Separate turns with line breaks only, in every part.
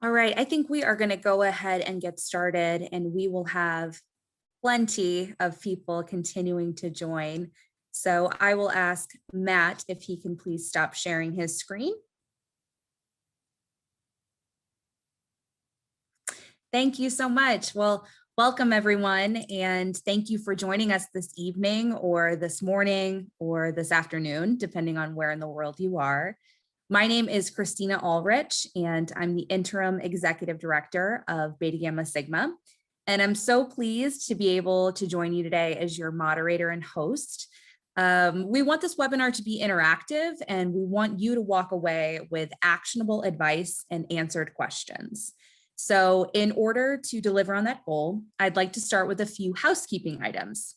All right, I think we are going to go ahead and get started, and we will have plenty of people continuing to join. So I will ask Matt if he can please stop sharing his screen. Thank you so much. Well, welcome everyone, and thank you for joining us this evening or this morning or this afternoon, depending on where in the world you are. My name is Christina Ulrich, and I'm the Interim Executive Director of Beta Gamma Sigma. And I'm so pleased to be able to join you today as your moderator and host. We want this webinar to be interactive, and we want you to walk away with actionable advice and answered questions. So in order to deliver on that goal, I'd like to start with a few housekeeping items.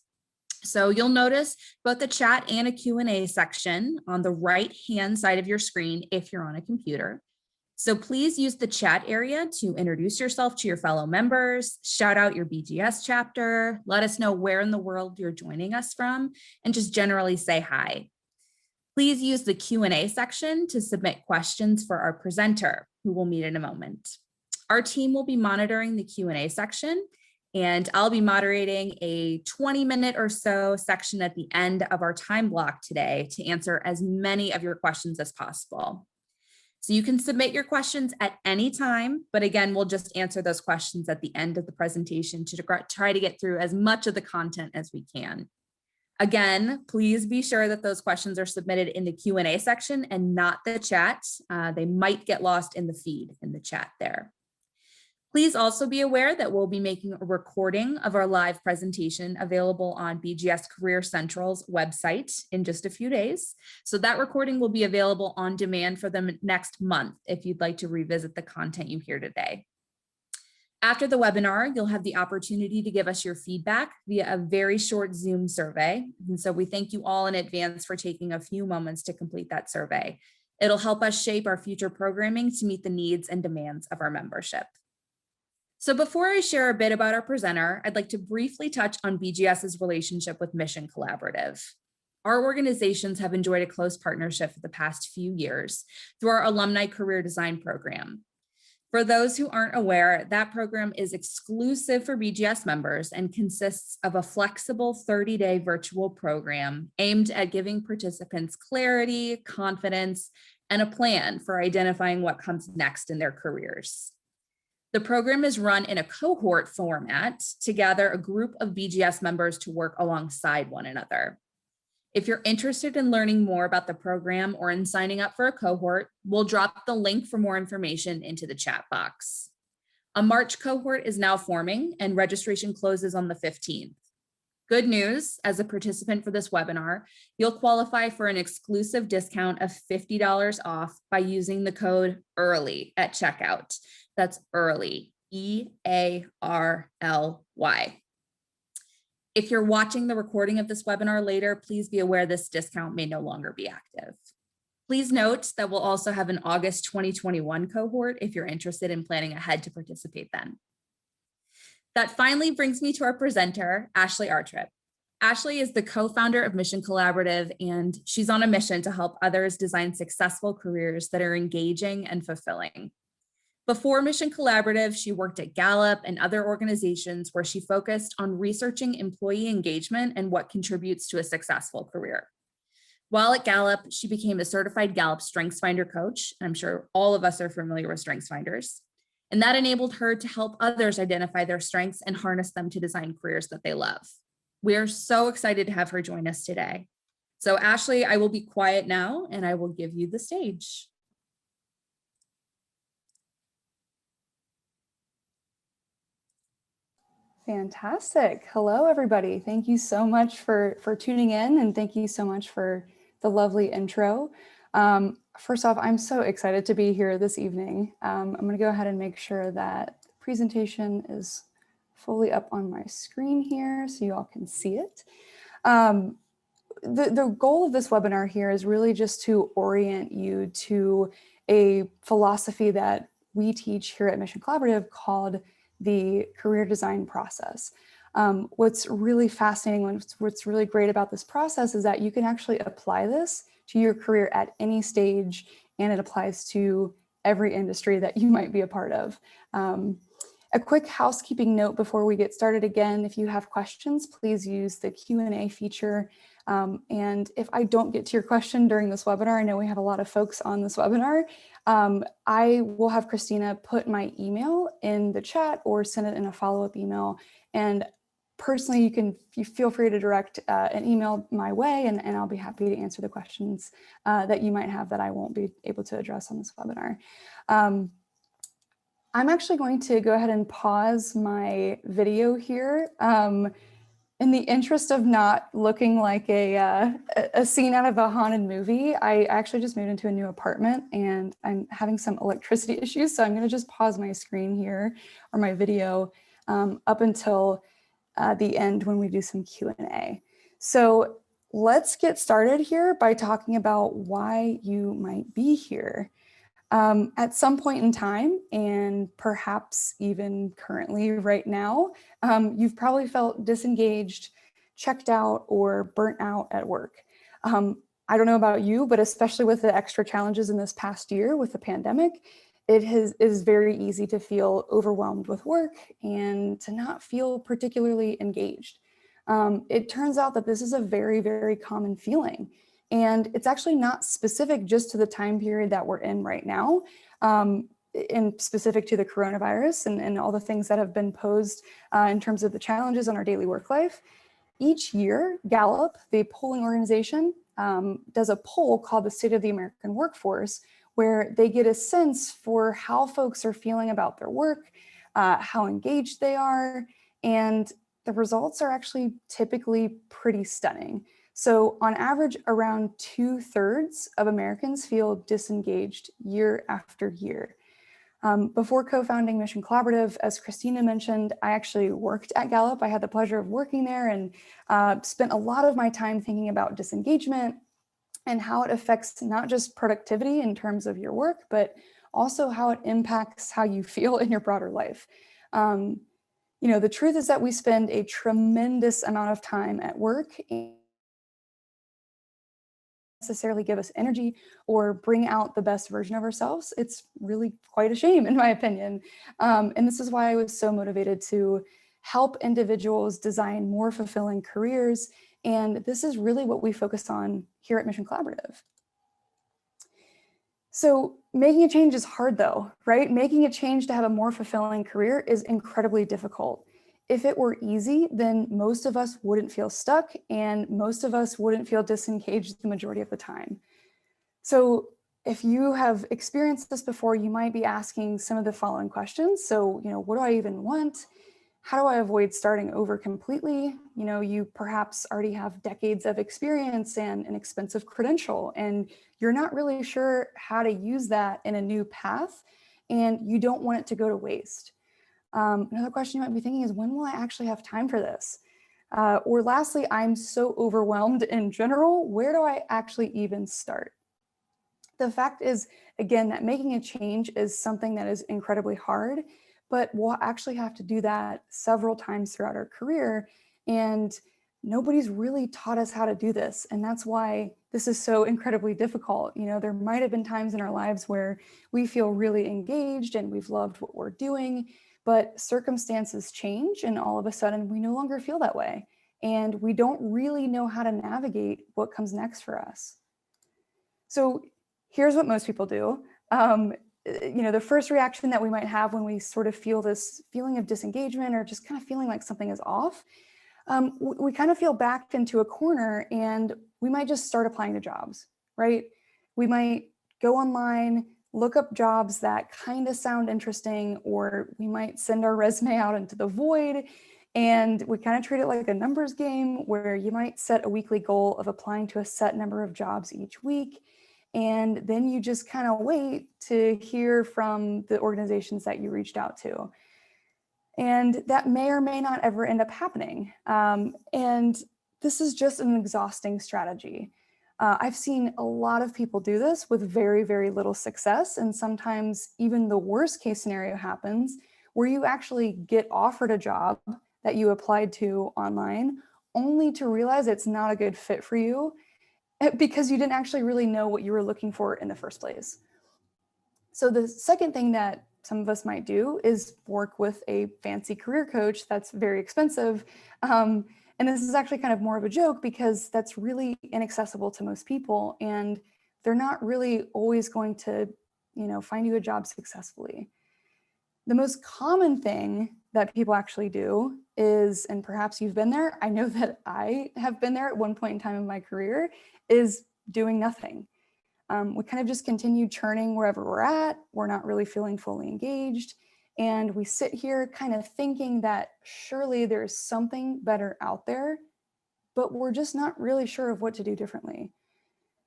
So you'll notice both the chat and a Q&A section on the right-hand side of your screen if you're on a computer. So please use the chat area to introduce yourself to your fellow members, shout out your BGS chapter, let us know where in the world you're joining us from, and just generally say hi. Please use the Q&A section to submit questions for our presenter, who we'll meet in a moment. Our team will be monitoring the Q&A section, and I'll be moderating a 20-minute or so section at the end of our time block today to answer as many of your questions as possible. So you can submit your questions at any time, but again, we'll just answer those questions at the end of the presentation to try to get through as much of the content as we can. Again, please be sure that those questions are submitted in the Q&A section and not the chat. They might get lost in the feed in the chat there. Please also be aware that we'll be making a recording of our live presentation available on BGS Career Central's website in just a few days. So that recording will be available on demand for the next month if you'd like to revisit the content you hear today. After the webinar, you'll have the opportunity to give us your feedback via a very short Zoom survey. And so we thank you all in advance for taking a few moments to complete that survey. It'll help us shape our future programming to meet the needs and demands of our membership. So before I share a bit about our presenter, I'd like to briefly touch on BGS's relationship with Mission Collaborative. Our organizations have enjoyed a close partnership for the past few years through our Alumni Career Design Program. For those who aren't aware, that program is exclusive for BGS members and consists of a flexible 30-day virtual program aimed at giving participants clarity, confidence, and a plan for identifying what comes next in their careers. The program is run in a cohort format to gather a group of BGS members to work alongside one another. If you're interested in learning more about the program or in signing up for a cohort, we'll drop the link for more information into the chat box. A March cohort is now forming and registration closes on the 15th. Good news, as a participant for this webinar, you'll qualify for an exclusive discount of $50 off by using the code EARLY at checkout. That's EARLY, E-A-R-L-Y. If you're watching the recording of this webinar later, please be aware this discount may no longer be active. Please note that we'll also have an August 2021 cohort if you're interested in planning ahead to participate then. That finally brings me to our presenter, Ashley Artrip. Ashley is the co-founder of Mission Collaborative, and she's on a mission to help others design successful careers that are engaging and fulfilling. Before Mission Collaborative, she worked at Gallup and other organizations where she focused on researching employee engagement and what contributes to a successful career. While at Gallup, she became a certified Gallup StrengthsFinder coach. I'm sure all of us are familiar with StrengthsFinders. And that enabled her to help others identify their strengths and harness them to design careers that they love. We are so excited to have her join us today. So Ashley, I will be quiet now and I will give you the stage.
Fantastic. Hello, everybody. Thank you so much for tuning in, and thank you so much for the lovely intro. First off, I'm so excited to be here this evening. I'm going to go ahead and make sure that the presentation is fully up on my screen here so you all can see it. The goal of this webinar here is really just to orient you to a philosophy that we teach here at Mission Collaborative called the career design process. What's really fascinating, what's really great about this process is that you can actually apply this to your career at any stage, and it applies to every industry that you might be a part of. A quick housekeeping note before we get started. Again, if you have questions, please use the Q&A feature. And if I don't get to your question during this webinar, I know we have a lot of folks on this webinar, I will have Christina put my email in the chat or send it in a follow-up email. And personally, you feel free to direct an email my way, and I'll be happy to answer the questions that you might have that I won't be able to address on this webinar. I'm actually going to go ahead and pause my video here. In the interest of not looking like a scene out of a haunted movie, I actually just moved into a new apartment and I'm having some electricity issues. So I'm going to just pause my screen here, or my video, up until the end when we do some Q&A. So let's get started here by talking about why you might be here. At some point in time, and perhaps even currently right now, you've probably felt disengaged, checked out, or burnt out at work. I don't know about you, but especially with the extra challenges in this past year with the pandemic, it is very easy to feel overwhelmed with work and to not feel particularly engaged. It turns out that this is a very, very common feeling. And it's actually not specific just to the time period that we're in right now, and specific to the coronavirus and all the things that have been posed in terms of the challenges on our daily work life. Each year, Gallup, the polling organization, does a poll called the State of the American Workforce, where they get a sense for how folks are feeling about their work, how engaged they are, and the results are actually typically pretty stunning. So on average, around 2/3 of Americans feel disengaged year after year. Before co-founding Mission Collaborative, as Christina mentioned, I actually worked at Gallup. I had the pleasure of working there and spent a lot of my time thinking about disengagement and how it affects not just productivity in terms of your work, but also how it impacts how you feel in your broader life. The truth is that we spend a tremendous amount of time at work and necessarily give us energy or bring out the best version of ourselves. It's really quite a shame, in my opinion. And this is why I was so motivated to help individuals design more fulfilling careers. And this is really what we focus on here at Mission Collaborative. So making a change is hard though, right? Making a change to have a more fulfilling career is incredibly difficult. If it were easy, then most of us wouldn't feel stuck and most of us wouldn't feel disengaged the majority of the time. So if you have experienced this before, you might be asking some of the following questions. So, what do I even want? How do I avoid starting over completely? You perhaps already have decades of experience and an expensive credential, and you're not really sure how to use that in a new path, and you don't want it to go to waste. Another question you might be thinking is, when will I actually have time for this? Or lastly, I'm so overwhelmed in general, where do I actually even start? The fact is, again, that making a change is something that is incredibly hard, but we'll actually have to do that several times throughout our career. And nobody's really taught us how to do this. And that's why this is so incredibly difficult. There might have been times in our lives where we feel really engaged and we've loved what we're doing, but circumstances change and all of a sudden we no longer feel that way. And we don't really know how to navigate what comes next for us. So here's what most people do. The first reaction that we might have when we sort of feel this feeling of disengagement or just kind of feeling like something is off, we kind of feel backed into a corner and we might just start applying to jobs, right? We might go online, look up jobs that kind of sound interesting, or we might send our resume out into the void. And we kind of treat it like a numbers game where you might set a weekly goal of applying to a set number of jobs each week. And then you just kind of wait to hear from the organizations that you reached out to. And that may or may not ever end up happening. And this is just an exhausting strategy. I've seen a lot of people do this with very, very little success. And sometimes even the worst case scenario happens where you actually get offered a job that you applied to online, only to realize it's not a good fit for you because you didn't actually really know what you were looking for in the first place. So the second thing that some of us might do is work with a fancy career coach that's very expensive. And this is actually kind of more of a joke because that's really inaccessible to most people. And they're not really always going to, find you a job successfully. The most common thing that people actually do is, and perhaps you've been there, I know that I have been there at one point in time in my career, is doing nothing. We kind of just continue churning wherever we're at. We're not really feeling fully engaged. And we sit here kind of thinking that surely there's something better out there, but we're just not really sure of what to do differently.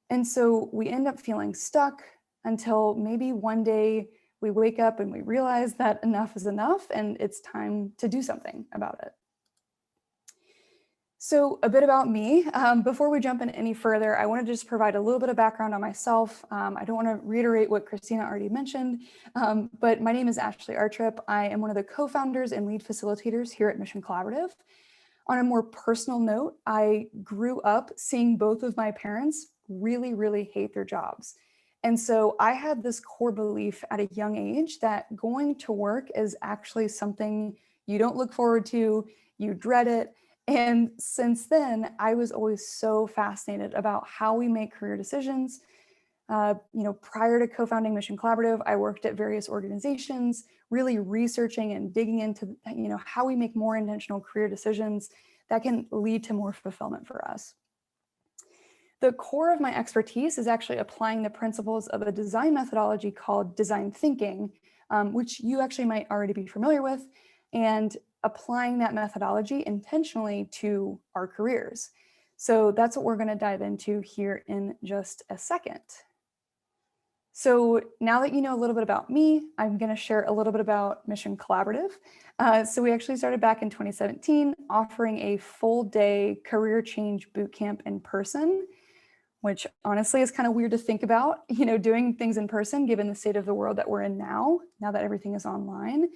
And so we end up feeling stuck until maybe one day we wake up and we realize that enough is enough and it's time to do something about it. So a bit about me. Before we jump in any further, I want to just provide a little bit of background on myself. I don't want to reiterate what Christina already mentioned, but my name is Ashley Artrip. I am one of the co-founders and lead facilitators here at Mission Collaborative. On a more personal note, I grew up seeing both of my parents really, really hate their jobs. And so I had this core belief at a young age that going to work is actually something you don't look forward to, you dread it. And since then, I was always so fascinated about how we make career decisions. Prior to co-founding Mission Collaborative, I worked at various organizations, really researching and digging into, how we make more intentional career decisions that can lead to more fulfillment for us. The core of my expertise is actually applying the principles of a design methodology called design thinking, which you actually might already be familiar with, and applying that methodology intentionally to our careers. So that's what we're going to dive into here in just a second. So now that you know a little bit about me, I'm going to share a little bit about Mission Collaborative. So we actually started back in 2017, offering a full day career change bootcamp in person, which honestly is kind of weird to think about, doing things in person, given the state of the world that we're in now that everything is online.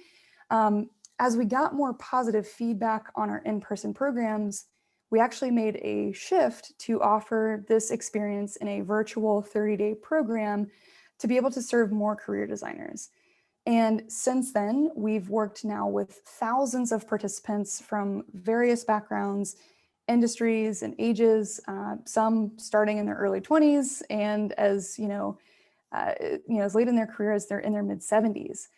As we got more positive feedback on our in-person programs, we actually made a shift to offer this experience in a virtual 30-day program to be able to serve more career designers. And since then, we've worked now with thousands of participants from various backgrounds, industries and ages, some starting in their early 20s and as as late in their career as they're in their mid 70s.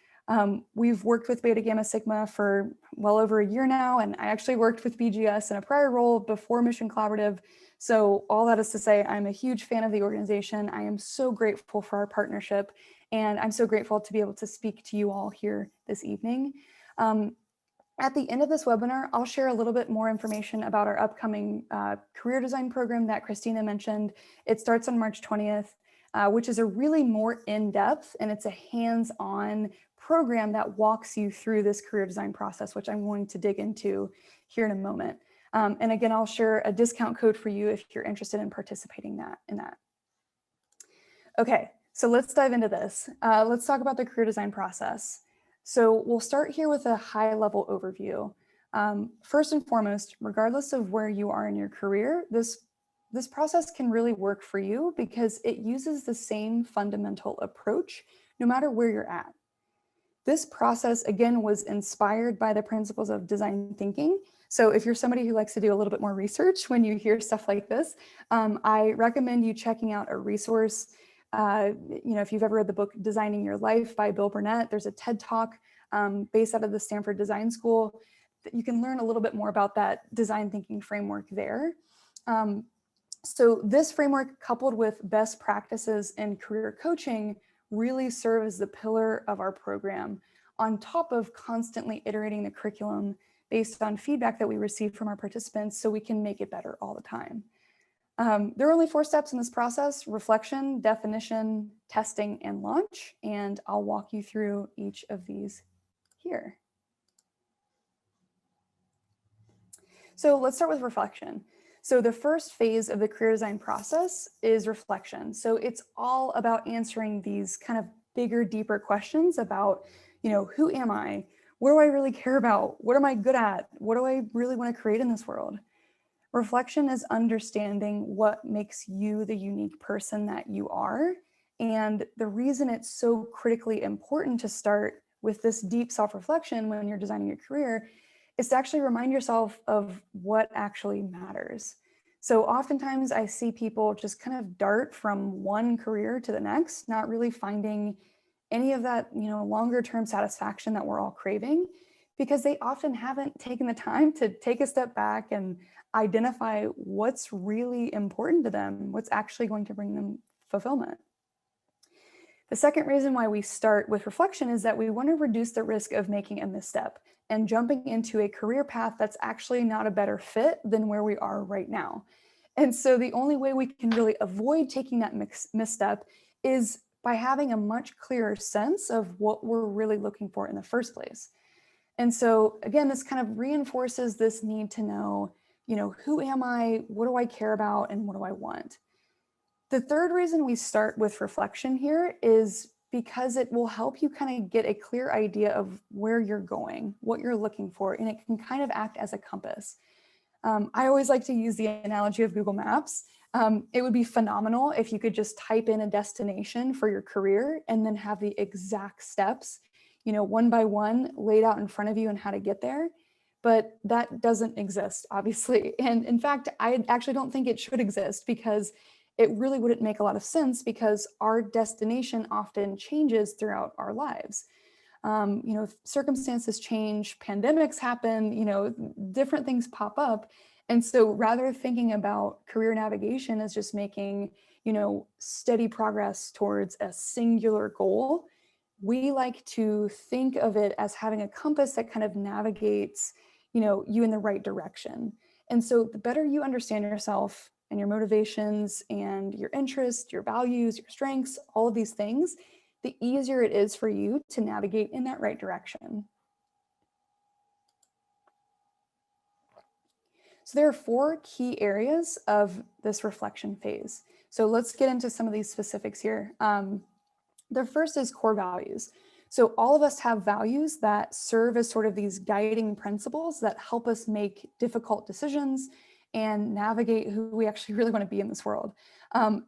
We've worked with Beta Gamma Sigma for well over a year now, and I actually worked with BGS in a prior role before Mission Collaborative. So all that is to say, I'm a huge fan of the organization. I am so grateful for our partnership, and I'm so grateful to be able to speak to you all here this evening. At the end of this webinar, I'll share a little bit more information about our upcoming career design program that Christina mentioned. It starts on March 20th, which is a really more in-depth, and it's a hands-on program that walks you through this career design process, which I'm going to dig into here in a moment. And again, I'll share a discount code for you if you're interested in participating in that. Okay, so let's dive into this. Let's talk about the career design process. So we'll start here with a high-level overview. First and foremost, regardless of where you are in your career, this process can really work for you because it uses the same fundamental approach no matter where you're at. This process, again, was inspired by the principles of design thinking. So if you're somebody who likes to do a little bit more research when you hear stuff like this, I recommend you checking out a resource. If you've ever read the book Designing Your Life by Bill Burnett, there's a TED Talk based out of the Stanford Design School that you can learn a little bit more about that design thinking framework there. So this framework, coupled with best practices in career coaching, really serve as the pillar of our program, on top of constantly iterating the curriculum based on feedback that we receive from our participants so we can make it better all the time. There are only 4 steps in this process: reflection, definition, testing, and launch. And I'll walk you through each of these here. So let's start with reflection. So the first phase of the career design process is reflection. So it's all about answering these kind of bigger, deeper questions about, who am I? What do I really care about? What am I good at? What do I really want to create in this world? Reflection is understanding what makes you the unique person that you are And the reason it's so critically important to start with this deep self-reflection when you're designing your career is to actually remind yourself of what actually matters. So oftentimes I see people just kind of dart from one career to the next, not really finding any of that, longer term satisfaction that we're all craving, because they often haven't taken the time to take a step back and identify what's really important to them, what's actually going to bring them fulfillment. The second reason why we start with reflection is that we want to reduce the risk of making a misstep and jumping into a career path that's actually not a better fit than where we are right now. And so the only way we can really avoid taking that misstep is by having a much clearer sense of what we're really looking for in the first place. And so again, this kind of reinforces this need to know, who am I, what do I care about, and what do I want? The third reason we start with reflection here is because it will help you kind of get a clear idea of where you're going, what you're looking for, and it can kind of act as a compass. I always like to use the analogy of Google Maps. It would be phenomenal if you could just type in a destination for your career and then have the exact steps, one by one laid out in front of you and how to get there. But that doesn't exist, obviously. And in fact, I actually don't think it should exist because it really wouldn't make a lot of sense because our destination often changes throughout our lives. Circumstances change, pandemics happen, different things pop up. And so rather thinking about career navigation as just making, steady progress towards a singular goal, we like to think of it as having a compass that kind of navigates, you in the right direction. And so the better you understand yourself and your motivations and your interests, your values, your strengths, all of these things, the easier it is for you to navigate in that right direction. So there are 4 key areas of this reflection phase. So let's get into some of these specifics here. The first is core values. So all of us have values that serve as sort of these guiding principles that help us make difficult decisions and navigate who we actually really want to be in this world.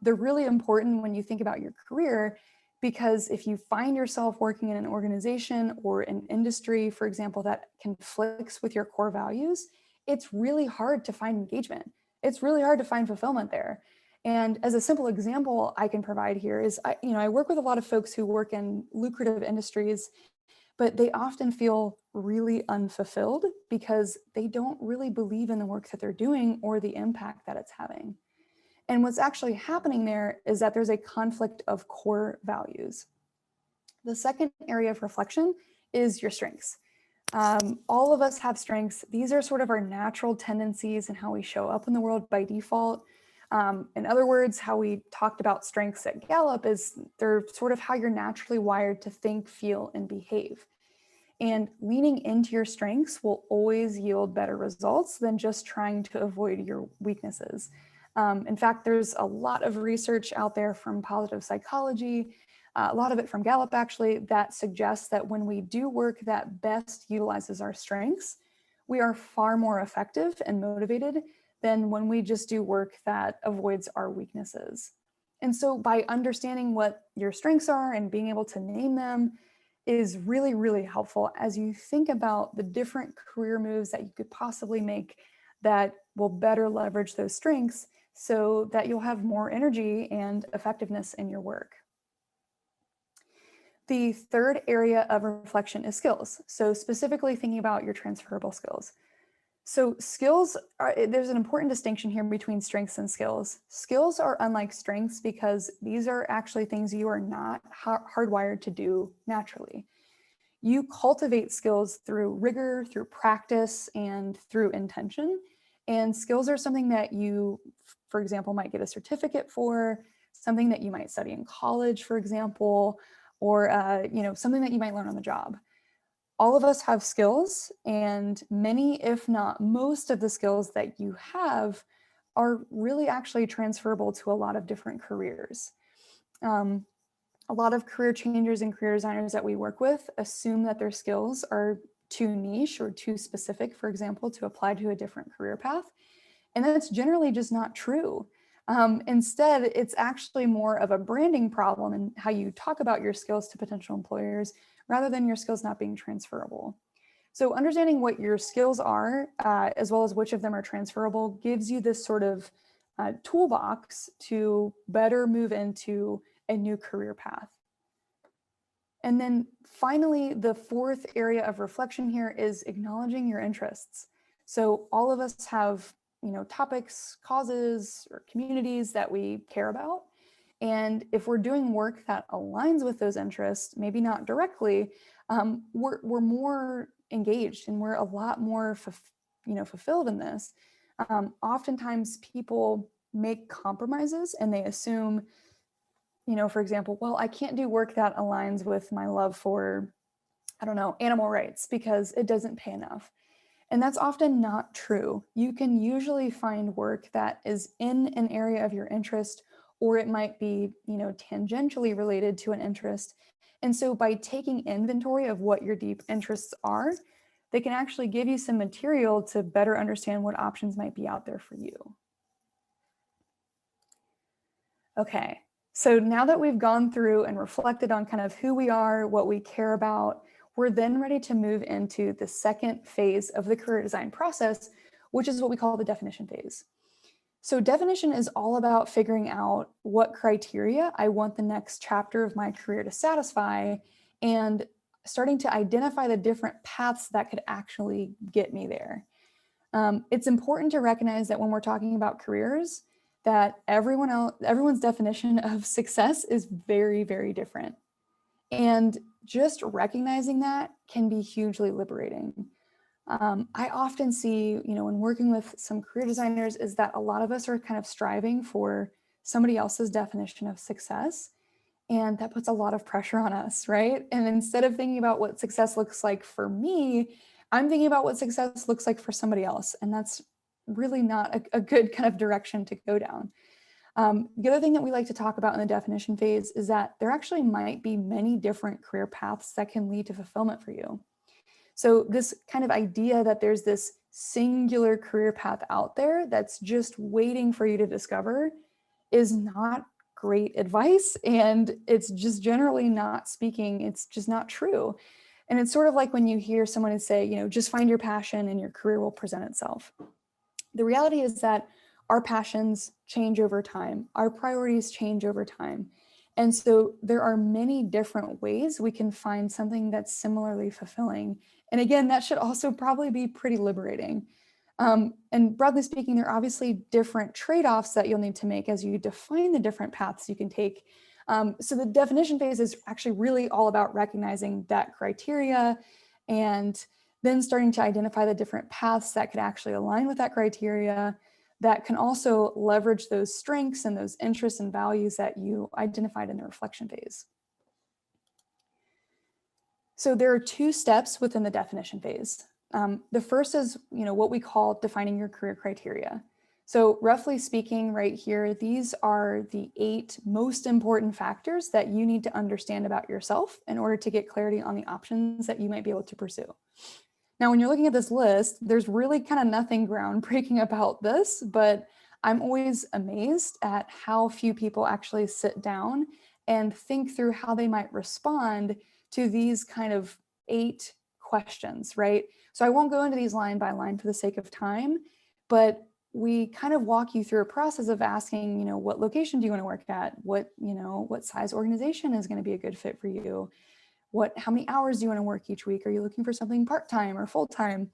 They're really important when you think about your career, because if you find yourself working in an organization or an industry, for example, that conflicts with your core values, it's really hard to find engagement. It's really hard to find fulfillment there. And as a simple example I can provide here is, I work with a lot of folks who work in lucrative industries, but they often feel really unfulfilled because they don't really believe in the work that they're doing or the impact that it's having. And what's actually happening there is that there's a conflict of core values. The second area of reflection is your strengths. All of us have strengths. These are sort of our natural tendencies and how we show up in the world by default. In other words, how we talked about strengths at Gallup is they're sort of how you're naturally wired to think, feel, and behave. And leaning into your strengths will always yield better results than just trying to avoid your weaknesses. In fact, there's a lot of research out there from positive psychology, a lot of it from Gallup actually, that suggests that when we do work that best utilizes our strengths, we are far more effective and motivated than when we just do work that avoids our weaknesses. And so by understanding what your strengths are and being able to name them is really, really helpful as you think about the different career moves that you could possibly make that will better leverage those strengths so that you'll have more energy and effectiveness in your work. The third area of reflection is skills. So specifically thinking about your transferable skills. So skills there's an important distinction here between strengths and skills. Skills are unlike strengths because these are actually things you are not hardwired to do naturally. You cultivate skills through rigor, through practice, and through intention. And skills are something that you, for example, might get a certificate for, something that you might study in college, for example, or something that you might learn on the job. All of us have skills, and many, if not most of the skills that you have are really actually transferable to a lot of different careers. A lot of career changers and career designers that we work with assume that their skills are too niche or too specific, for example, to apply to a different career path. And that's generally just not true. Instead, it's actually more of a branding problem in how you talk about your skills to potential employers rather than your skills not being transferable. So understanding what your skills are, as well as which of them are transferable, gives you this sort of toolbox to better move into a new career path. And then finally, the fourth area of reflection here is acknowledging your interests. So all of us have, topics, causes, or communities that we care about. And if we're doing work that aligns with those interests, maybe not directly, we're more engaged and we're a lot more fulfilled in this. Oftentimes people make compromises and they assume, for example, well, I can't do work that aligns with my love for, I don't know, animal rights because it doesn't pay enough. And that's often not true. You can usually find work that is in an area of your interest, or it might be, tangentially related to an interest. And so by taking inventory of what your deep interests are, they can actually give you some material to better understand what options might be out there for you. Okay, so now that we've gone through and reflected on kind of who we are, what we care about, we're then ready to move into the second phase of the career design process, which is what we call the definition phase. So definition is all about figuring out what criteria I want the next chapter of my career to satisfy and starting to identify the different paths that could actually get me there. It's important to recognize that when we're talking about careers, that everyone's definition of success is very, very different. And just recognizing that can be hugely liberating. I often see, when working with some career designers, is that a lot of us are kind of striving for somebody else's definition of success. And that puts a lot of pressure on us, right? And instead of thinking about what success looks like for me, I'm thinking about what success looks like for somebody else. And that's really not a good kind of direction to go down. The other thing that we like to talk about in the definition phase is that there actually might be many different career paths that can lead to fulfillment for you. So this kind of idea that there's this singular career path out there that's just waiting for you to discover is not great advice. And it's just generally not speaking, it's just not true. And it's sort of like when you hear someone say, just find your passion and your career will present itself. The reality is that our passions change over time. Our priorities change over time. And so there are many different ways we can find something that's similarly fulfilling. And again, that should also probably be pretty liberating. And broadly speaking, there are obviously different trade-offs that you'll need to make as you define the different paths you can take. So the definition phase is actually really all about recognizing that criteria and then starting to identify the different paths that could actually align with that criteria that can also leverage those strengths and those interests and values that you identified in the reflection phase. So there are two steps within the definition phase. The first is, what we call defining your career criteria. So roughly speaking, right here, these are the 8 most important factors that you need to understand about yourself in order to get clarity on the options that you might be able to pursue. Now, when you're looking at this list, there's really kind of nothing groundbreaking about this, but I'm always amazed at how few people actually sit down and think through how they might respond to these kind of 8 questions, right? So I won't go into these line by line for the sake of time, but we kind of walk you through a process of asking, what location do you want to work at? What size organization is going to be a good fit for you? How many hours do you want to work each week? Are you looking for something part-time or full-time?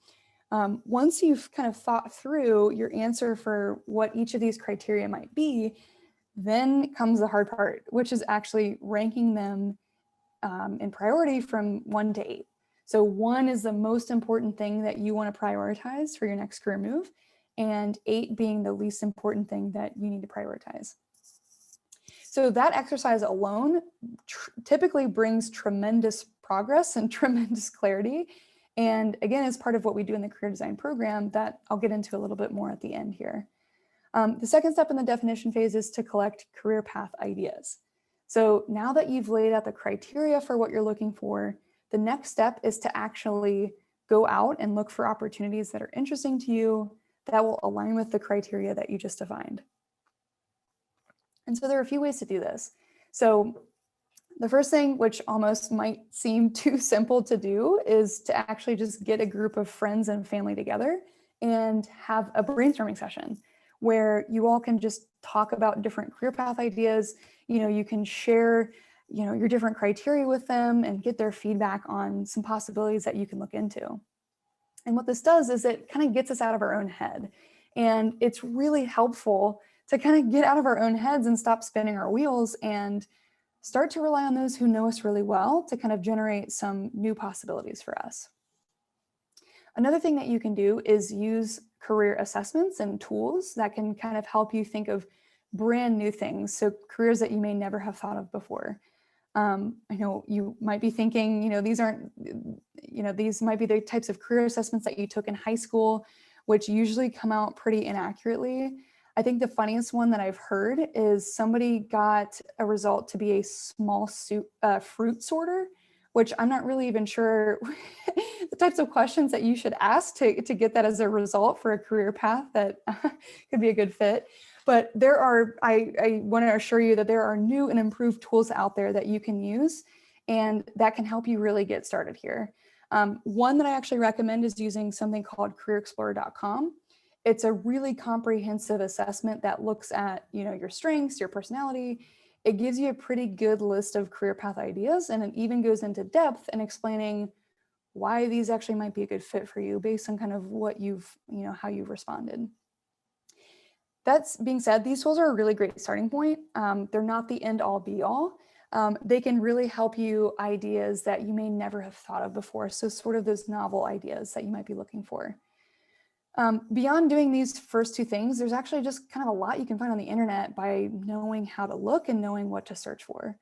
Once you've kind of thought through your answer for what each of these criteria might be, then comes the hard part, which is actually ranking them in priority from 1 to 8. So 1 is the most important thing that you want to prioritize for your next career move, and 8 being the least important thing that you need to prioritize. So that exercise alone typically brings tremendous progress and tremendous clarity. And again, it's part of what we do in the career design program that I'll get into a little bit more at the end here. The second step in the definition phase is to collect career path ideas. So now that you've laid out the criteria for what you're looking for, the next step is to actually go out and look for opportunities that are interesting to you that will align with the criteria that you just defined. And so there are a few ways to do this. So the first thing, which almost might seem too simple to do, is to actually just get a group of friends and family together and have a brainstorming session where you all can just talk about different career path ideas. You can share, your different criteria with them and get their feedback on some possibilities that you can look into. And what this does is it kind of gets us out of our own head. And it's really helpful to kind of get out of our own heads and stop spinning our wheels and start to rely on those who know us really well to kind of generate some new possibilities for us. Another thing that you can do is use career assessments and tools that can kind of help you think of brand new things. So careers that you may never have thought of before. I know you might be thinking, these might be the types of career assessments that you took in high school, which usually come out pretty inaccurately. I think the funniest one that I've heard is somebody got a result to be a small fruit sorter, which I'm not really even sure the types of questions that you should ask to get that as a result for a career path that could be a good fit. But I want to assure you that there are new and improved tools out there that you can use and that can help you really get started here. One that I actually recommend is using something called careerexplorer.com. It's a really comprehensive assessment that looks at, your strengths, your personality. It gives you a pretty good list of career path ideas, and it even goes into depth in explaining why these actually might be a good fit for you based on kind of what how you've responded. That being said, these tools are a really great starting point. They're not the end all be all. They can really help you ideas that you may never have thought of before. So sort of those novel ideas that you might be looking for. Beyond doing these first two things, there's actually just kind of a lot you can find on the internet by knowing how to look and knowing what to search for.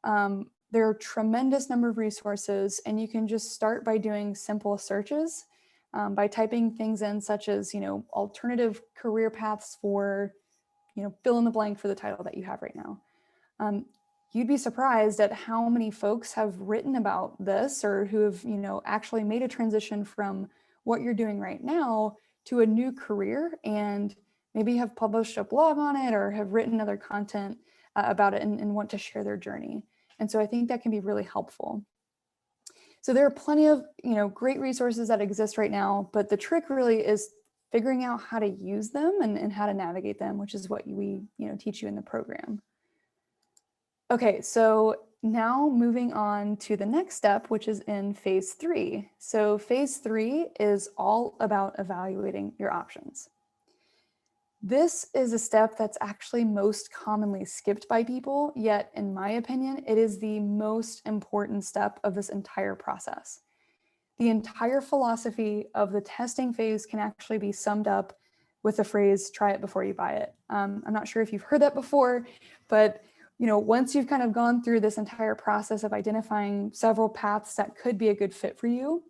There are a tremendous number of resources, and you can just start by doing simple searches. By typing things in such as, alternative career paths for, fill in the blank for the title that you have right now. You'd be surprised at how many folks have written about this or who have, actually made a transition from what you're doing right now to a new career and maybe have published a blog on it or have written other content about it and want to share their journey. And so I think that can be really helpful. So there are plenty of, great resources that exist right now, but the trick really is figuring out how to use them and how to navigate them, which is what we, teach you in the program. Okay, so now moving on to the next step, which is in phase 3. So phase 3 is all about evaluating your options. This is a step that's actually most commonly skipped by people, yet in my opinion, it is the most important step of this entire process. The entire philosophy of the testing phase can actually be summed up with the phrase, try it before you buy it. I'm not sure if you've heard that before, but once you've kind of gone through this entire process of identifying several paths that could be a good fit for you,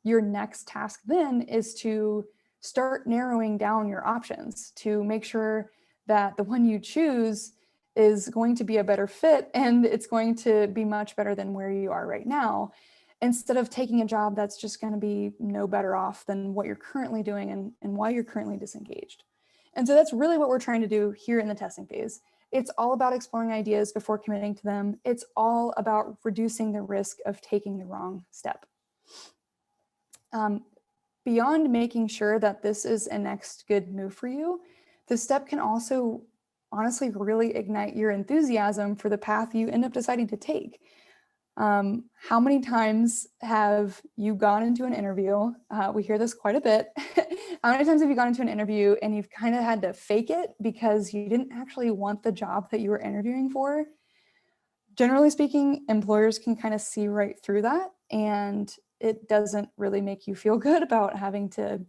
your next task then is to start narrowing down your options to make sure that the one you choose is going to be a better fit and it's going to be much better than where you are right now, instead of taking a job that's just going to be no better off than what you're currently doing and why you're currently disengaged. And so that's really what we're trying to do here in the testing phase. It's all about exploring ideas before committing to them. It's all about reducing the risk of taking the wrong step. Beyond making sure that this is a next good move for you, this step can also honestly really ignite your enthusiasm for the path you end up deciding to take. How many times have you gone into an interview? We hear this quite a bit. How many times have you gone into an interview and you've kind of had to fake it because you didn't actually want the job that you were interviewing for? Generally speaking, employers can kind of see right through that, and it doesn't really make you feel good about having to,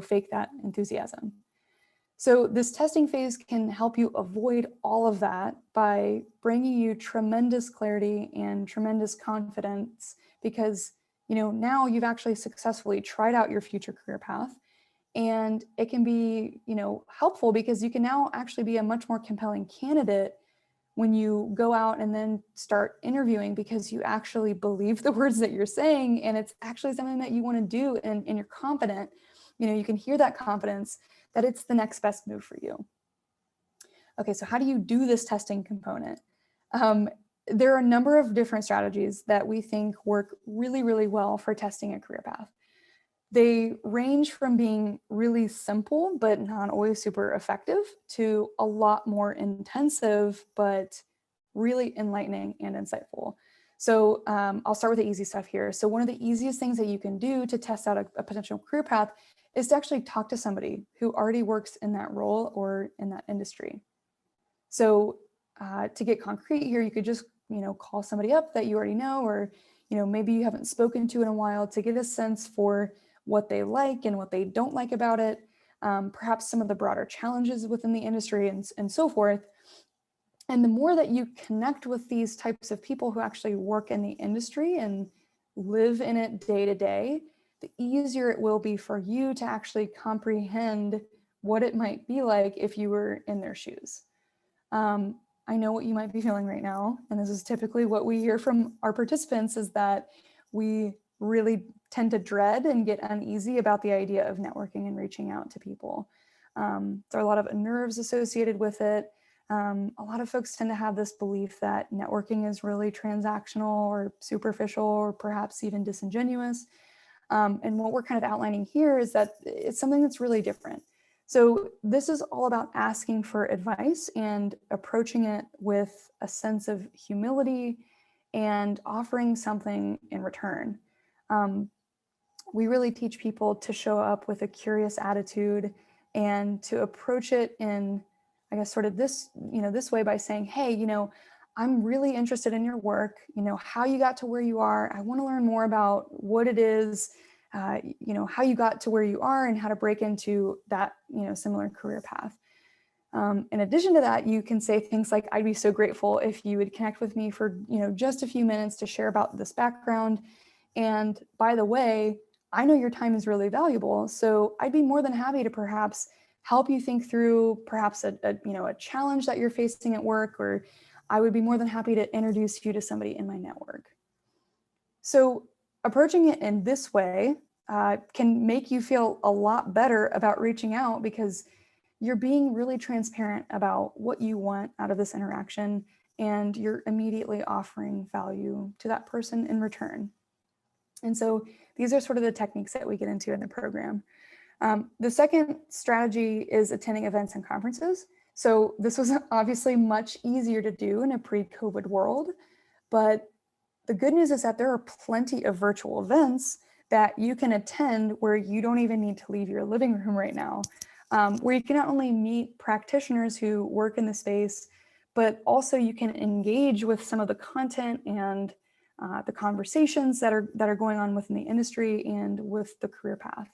fake that enthusiasm. So this testing phase can help you avoid all of that by bringing you tremendous clarity and tremendous confidence because, now you've actually successfully tried out your future career path, and it can be, helpful because you can now actually be a much more compelling candidate when you go out and then start interviewing because you actually believe the words that you're saying and it's actually something that you want to do and you're confident. You can hear that confidence that it's the next best move for you. Okay, so how do you do this testing component? There are a number of different strategies that we think work really, really well for testing a career path. They range from being really simple, but not always super effective, to a lot more intensive, but really enlightening and insightful. So I'll start with the easy stuff here. So one of the easiest things that you can do to test out a potential career path is to actually talk to somebody who already works in that role or in that industry. So to get concrete here, you could just, call somebody up that you already know, or, maybe you haven't spoken to in a while, to get a sense for what they like and what they don't like about it, perhaps some of the broader challenges within the industry and so forth. And the more that you connect with these types of people who actually work in the industry and live in it day to day, the easier it will be for you to actually comprehend what it might be like if you were in their shoes. I know what you might be feeling right now, and this is typically what we hear from our participants, is that we really tend to dread and get uneasy about the idea of networking and reaching out to people. There are a lot of nerves associated with it. A lot of folks tend to have this belief that networking is really transactional or superficial or perhaps even disingenuous. And what we're kind of outlining here is that it's something that's really different. So this is all about asking for advice and approaching it with a sense of humility and offering something in return. We really teach people to show up with a curious attitude and to approach it in, I guess, sort of this way by saying, hey, I'm really interested in your work, how you got to where you are. I want to learn more about what it is, how you got to where you are and how to break into that, similar career path. In addition to that, you can say things like, I'd be so grateful if you would connect with me for, just a few minutes to share about this background. And by the way, I know your time is really valuable, so I'd be more than happy to perhaps help you think through perhaps a challenge that you're facing at work, or I would be more than happy to introduce you to somebody in my network. So approaching it in this way can make you feel a lot better about reaching out, because you're being really transparent about what you want out of this interaction, and you're immediately offering value to that person in return. And so these are sort of the techniques that we get into in the program. The second strategy is attending events and conferences. So this was obviously much easier to do in a pre-COVID world, but the good news is that there are plenty of virtual events that you can attend where you don't even need to leave your living room right now, where you can not only meet practitioners who work in the space, but also you can engage with some of the content and the conversations that are going on within the industry and with the career path.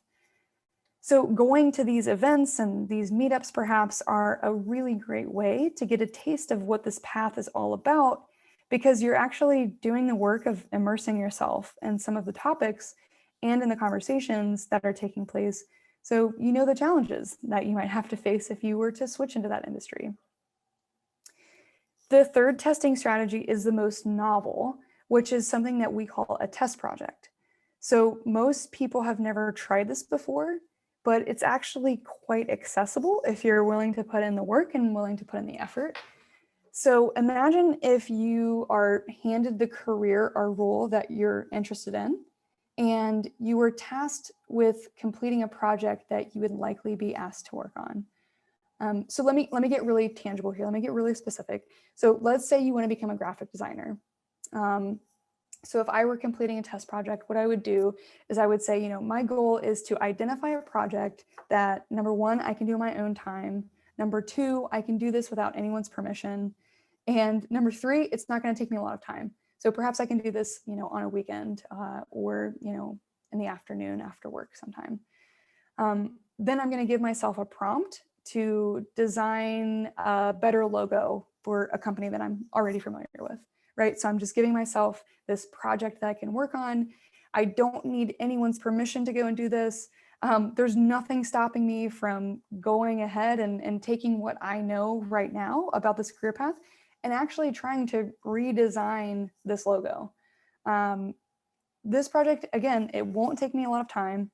So going to these events and these meetups perhaps are a really great way to get a taste of what this path is all about, because you're actually doing the work of immersing yourself in some of the topics and in the conversations that are taking place. So you know the challenges that you might have to face if you were to switch into that industry. The third testing strategy is the most novel, which is something that we call a test project. So most people have never tried this before, but it's actually quite accessible if you're willing to put in the work and willing to put in the effort. So imagine if you are handed the career or role that you're interested in, and you were tasked with completing a project that you would likely be asked to work on. So let me get really tangible here. Let me get really specific. So let's say you want to become a graphic designer. So if I were completing a test project, what I would do is I would say, my goal is to identify a project that, number one, I can do in my own time. Number two, I can do this without anyone's permission. And number three, it's not going to take me a lot of time. So perhaps I can do this, on a weekend or, in the afternoon after work sometime. Then I'm going to give myself a prompt to design a better logo for a company that I'm already familiar with, right? So I'm just giving myself this project that I can work on. I don't need anyone's permission to go and do this. There's nothing stopping me from going ahead and taking what I know right now about this career path and actually trying to redesign this logo. This project, again, it won't take me a lot of time.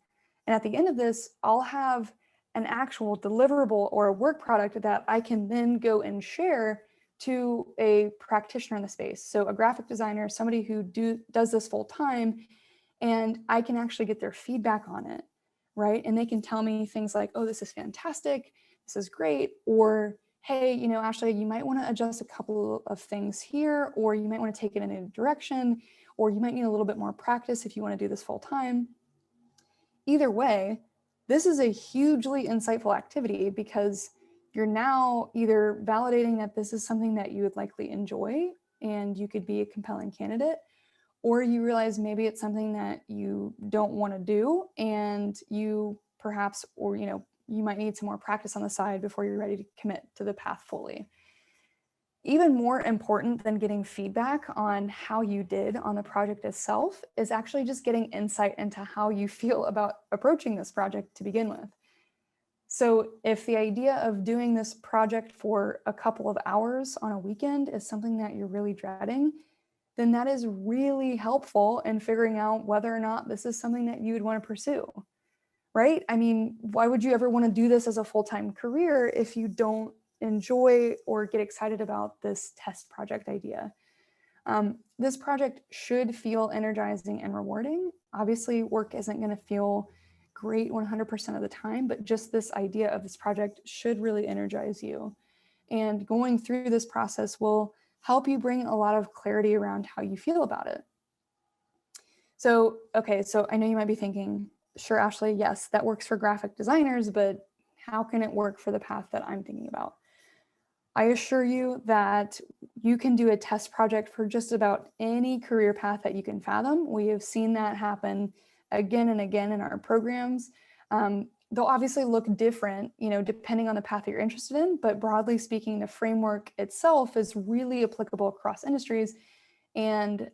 And at the end of this, I'll have an actual deliverable or a work product that I can then go and share to a practitioner in the space. So a graphic designer, somebody who does this full time, and I can actually get their feedback on it, right? And they can tell me things like, oh, this is fantastic, this is great, or hey, Ashley, you might want to adjust a couple of things here, or you might want to take it in a direction, or you might need a little bit more practice if you want to do this full time. Either way, this is a hugely insightful activity because you're now either validating that this is something that you would likely enjoy and you could be a compelling candidate, or you realize maybe it's something that you don't want to do and you perhaps, or you might need some more practice on the side before you're ready to commit to the path fully. Even more important than getting feedback on how you did on the project itself is actually just getting insight into how you feel about approaching this project to begin with. So if the idea of doing this project for a couple of hours on a weekend is something that you're really dreading, then that is really helpful in figuring out whether or not this is something that you would want to pursue, right? I mean, why would you ever want to do this as a full-time career if you don't enjoy or get excited about this test project idea? This project should feel energizing and rewarding. Obviously, work isn't going to feel great 100% of the time, but just this idea of this project should really energize you. And going through this process will help you bring a lot of clarity around how you feel about it. So, okay, so I know you might be thinking, sure, Ashley, yes, that works for graphic designers, but how can it work for the path that I'm thinking about? I assure you that you can do a test project for just about any career path that you can fathom. We have seen that happen again and again in our programs. They'll obviously look different, depending on the path that you're interested in, but broadly speaking, the framework itself is really applicable across industries. And,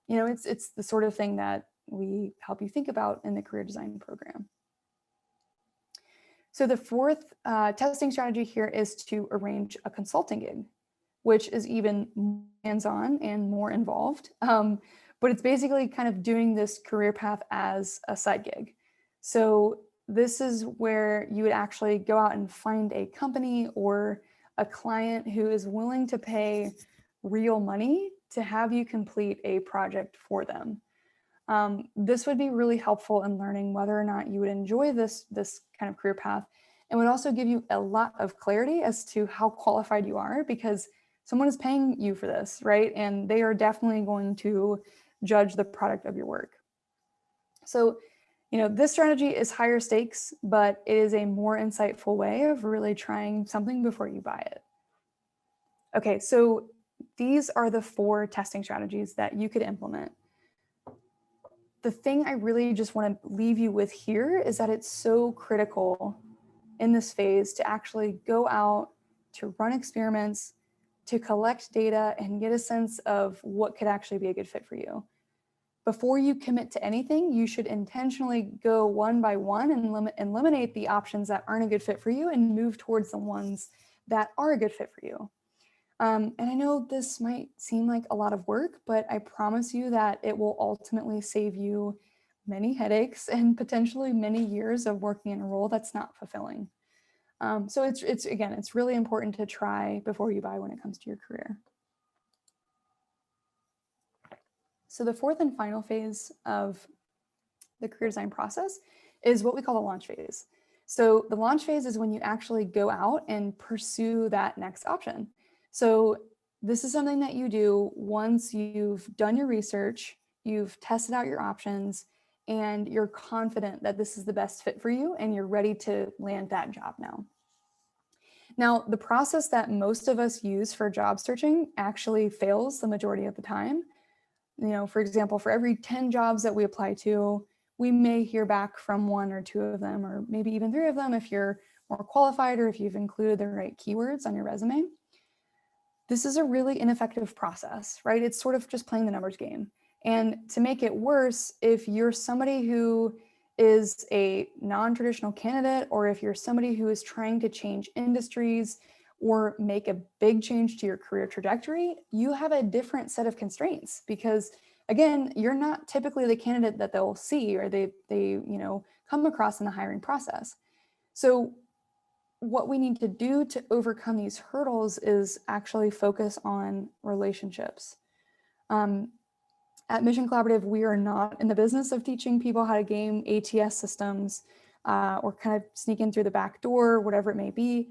it's the sort of thing that we help you think about in the career design program. So the fourth testing strategy here is to arrange a consulting gig, which is even hands-on and more involved. But it's basically kind of doing this career path as a side gig. So this is where you would actually go out and find a company or a client who is willing to pay real money to have you complete a project for them. This would be really helpful in learning whether or not you would enjoy this kind of career path, and would also give you a lot of clarity as to how qualified you are, because someone is paying you for this, right? And they are definitely going to judge the product of your work. So, this strategy is higher stakes, but it is a more insightful way of really trying something before you buy it. Okay, so these are the 4 testing strategies that you could implement. The thing I really just want to leave you with here is that it's so critical in this phase to actually go out, to run experiments, to collect data and get a sense of what could actually be a good fit for you. Before you commit to anything, you should intentionally go one by one and eliminate the options that aren't a good fit for you and move towards the ones that are a good fit for you. And I know this might seem like a lot of work, but I promise you that it will ultimately save you many headaches and potentially many years of working in a role that's not fulfilling. So it's really important to try before you buy when it comes to your career. So the fourth and final phase of the career design process is what we call the launch phase. So the launch phase is when you actually go out and pursue that next option. So this is something that you do once you've done your research, you've tested out your options, and you're confident that this is the best fit for you and you're ready to land that job now. Now, the process that most of us use for job searching actually fails the majority of the time. For example, for every 10 jobs that we apply to, we may hear back from 1 or 2 of them, or maybe even 3 of them if you're more qualified or if you've included the right keywords on your resume. This is a really ineffective process, right? It's sort of just playing the numbers game. And to make it worse, if you're somebody who is a non-traditional candidate, or if you're somebody who is trying to change industries or make a big change to your career trajectory, you have a different set of constraints because, again, you're not typically the candidate that they'll see or they come across in the hiring process. So what we need to do to overcome these hurdles is actually focus on relationships. At Mission Collaborative, we are not in the business of teaching people how to game ATS systems or kind of sneak in through the back door, whatever it may be.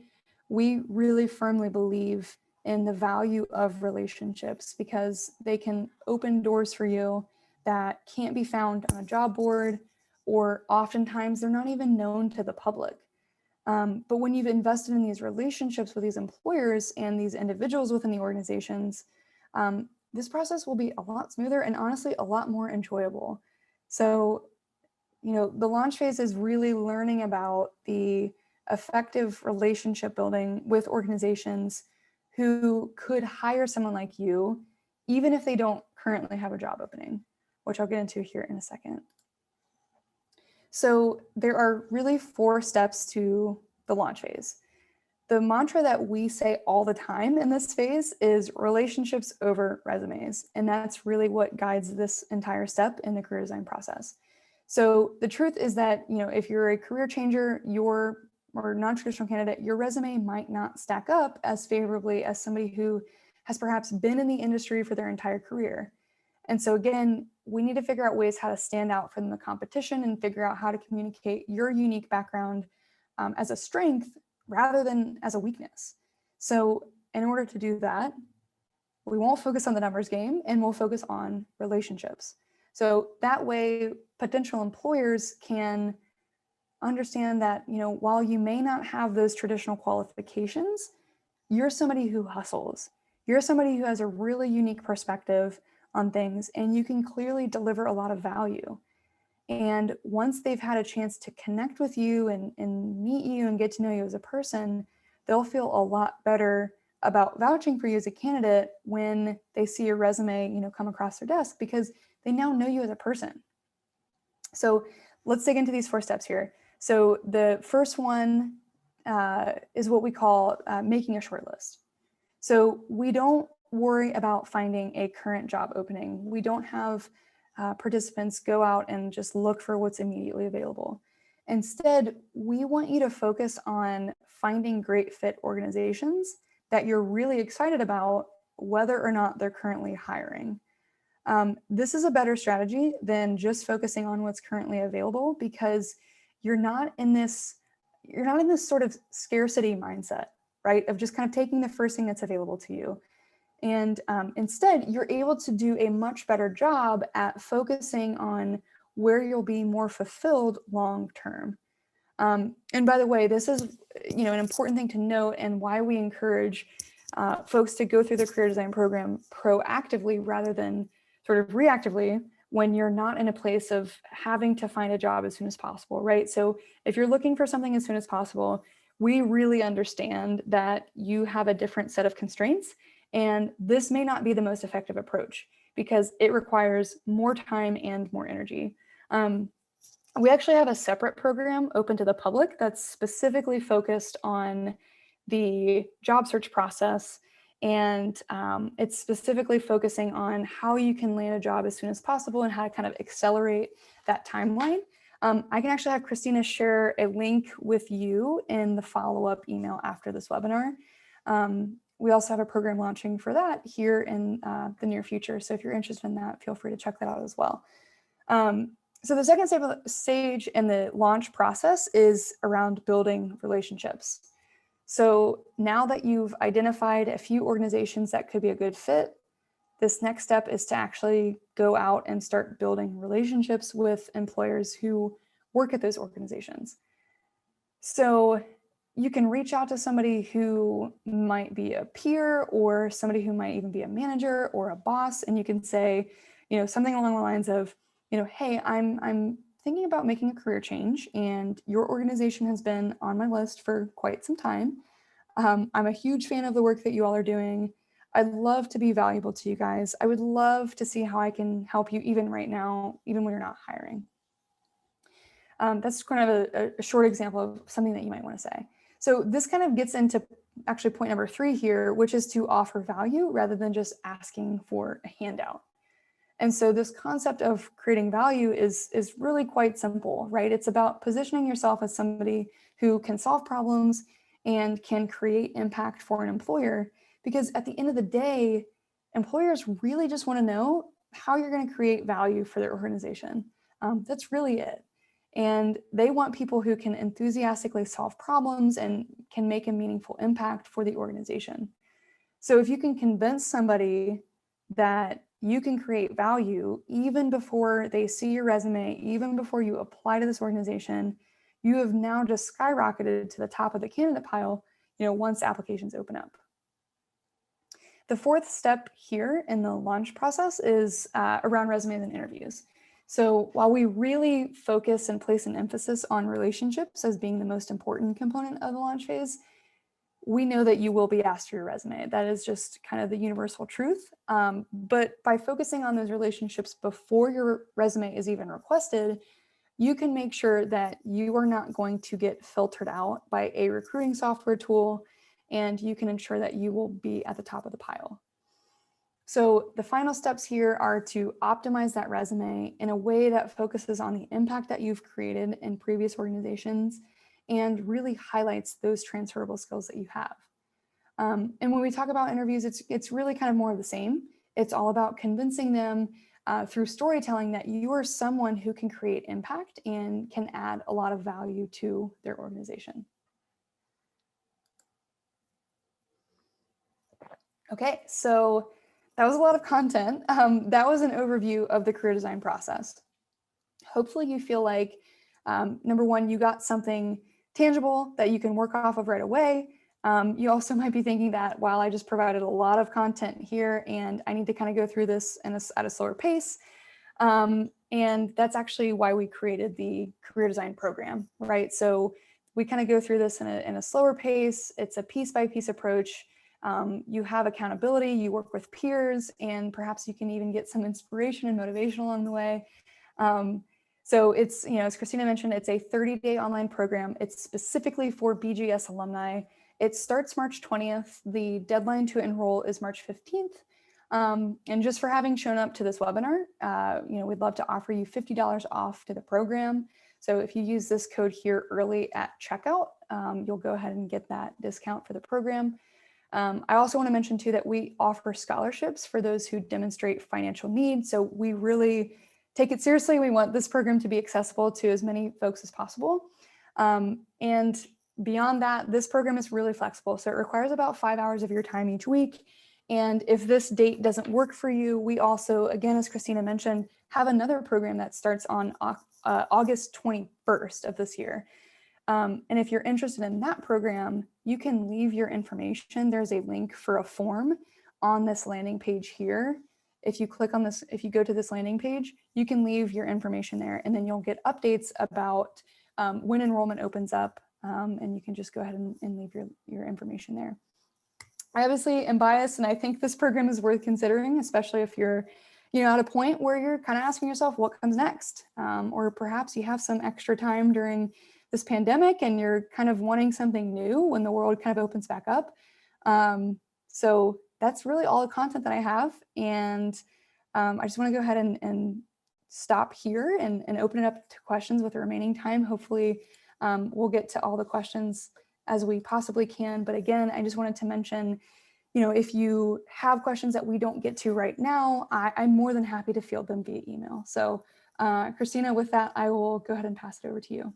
We really firmly believe in the value of relationships because they can open doors for you that can't be found on a job board, or oftentimes they're not even known to the public. But when you've invested in these relationships with these employers and these individuals within the organizations, this process will be a lot smoother and honestly a lot more enjoyable. So, the launch phase is really learning about the effective relationship building with organizations who could hire someone like you, even if they don't currently have a job opening, which I'll get into here in a second. So there are really 4 steps to the launch phase. The mantra that we say all the time in this phase is relationships over resumes. And that's really what guides this entire step in the career design process. So the truth is that, if you're a career changer, or non-traditional candidate, your resume might not stack up as favorably as somebody who has perhaps been in the industry for their entire career. And so again, we need to figure out ways how to stand out from the competition and figure out how to communicate your unique background as a strength rather than as a weakness. So in order to do that, we won't focus on the numbers game and we'll focus on relationships. So that way, potential employers can understand that, while you may not have those traditional qualifications, you're somebody who hustles. You're somebody who has a really unique perspective on things, and you can clearly deliver a lot of value. And once they've had a chance to connect with you and meet you and get to know you as a person, they'll feel a lot better about vouching for you as a candidate when they see your resume, come across their desk, because they now know you as a person. So let's dig into these 4 steps here. So the first one is what we call making a short list. So we don't worry about finding a current job opening. We don't have participants go out and just look for what's immediately available. Instead, we want you to focus on finding great fit organizations that you're really excited about, whether or not they're currently hiring. This is a better strategy than just focusing on what's currently available, because you're not in this sort of scarcity mindset, right? Of just kind of taking the first thing that's available to you. And instead, you're able to do a much better job at focusing on where you'll be more fulfilled long-term. And by the way, this is an important thing to note, and why we encourage folks to go through the career design program proactively rather than sort of reactively when you're not in a place of having to find a job as soon as possible, right? So if you're looking for something as soon as possible, we really understand that you have a different set of constraints, and this may not be the most effective approach because it requires more time and more energy. We actually have a separate program open to the public that's specifically focused on the job search process, and it's specifically focusing on how you can land a job as soon as possible and how to kind of accelerate that timeline. I can actually have Christina share a link with you in the follow-up email after this webinar. We also have a program launching for that here in the near future. So if you're interested in that, feel free to check that out as well. So the second stage in the launch process is around building relationships. So now that you've identified a few organizations that could be a good fit, this next step is to actually go out and start building relationships with employers who work at those organizations. So you can reach out to somebody who might be a peer or somebody who might even be a manager or a boss, and you can say, something along the lines of, hey, I'm thinking about making a career change, and your organization has been on my list for quite some time. I'm a huge fan of the work that you all are doing. I'd love to be valuable to you guys. I would love to see how I can help you even right now, even when you're not hiring. That's kind of a short example of something that you might want to say. So this kind of gets into actually point number 3 here, which is to offer value rather than just asking for a handout. And so this concept of creating value is really quite simple, right? It's about positioning yourself as somebody who can solve problems and can create impact for an employer. Because at the end of the day, employers really just want to know how you're going to create value for their organization. That's really it. And they want people who can enthusiastically solve problems and can make a meaningful impact for the organization. So if you can convince somebody that you can create value even before they see your resume, even before you apply to this organization, you have now just skyrocketed to the top of the candidate pile, once applications open up. The fourth step here in the launch process is around resumes and interviews. So while we really focus and place an emphasis on relationships as being the most important component of the launch phase, we know that you will be asked for your resume. That is just kind of the universal truth. But by focusing on those relationships before your resume is even requested, you can make sure that you are not going to get filtered out by a recruiting software tool, and you can ensure that you will be at the top of the pile. So the final steps here are to optimize that resume in a way that focuses on the impact that you've created in previous organizations and really highlights those transferable skills that you have. And when we talk about interviews, it's really kind of more of the same. It's all about convincing them through storytelling that you are someone who can create impact and can add a lot of value to their organization. Okay, so that was a lot of content. That was an overview of the career design process. Hopefully you feel like, number one, you got something tangible that you can work off of right away. You also might be thinking that, wow, I just provided a lot of content here and I need to kind of go through this at a slower pace. And that's actually why we created the career design program, right? So we kind of go through this in a slower pace. It's a piece by piece approach. You have accountability, you work with peers, and perhaps you can even get some inspiration and motivation along the way. So it's, as Christina mentioned, it's a 30-day online program. It's specifically for BGS alumni. It starts March 20th. The deadline to enroll is March 15th. And just for having shown up to this webinar, we'd love to offer you $50 off to the program. So if you use this code here early at checkout, you'll go ahead and get that discount for the program. I also want to mention too that we offer scholarships for those who demonstrate financial need. So we really take it seriously. We want this program to be accessible to as many folks as possible. And beyond that, this program is really flexible. So it requires about 5 hours of your time each week. And if this date doesn't work for you, we also, again, as Christina mentioned, have another program that starts on August 21st of this year. And if you're interested in that program, you can leave your information. There's a link for a form on this landing page here. If you click on this, if you go to this landing page, you can leave your information there, and then you'll get updates about when enrollment opens up, and you can just go ahead and leave your information there. I obviously am biased, and I think this program is worth considering, especially if you're at a point where you're kind of asking yourself what comes next, or perhaps you have some extra time during this pandemic and you're kind of wanting something new when the world kind of opens back up. So that's really all the content that I have. And I just want to go ahead and stop here and open it up to questions with the remaining time. Hopefully we'll get to all the questions as we possibly can. But again, I just wanted to mention, if you have questions that we don't get to right now, I'm more than happy to field them via email. So Christina, with that, I will go ahead and pass it over to you.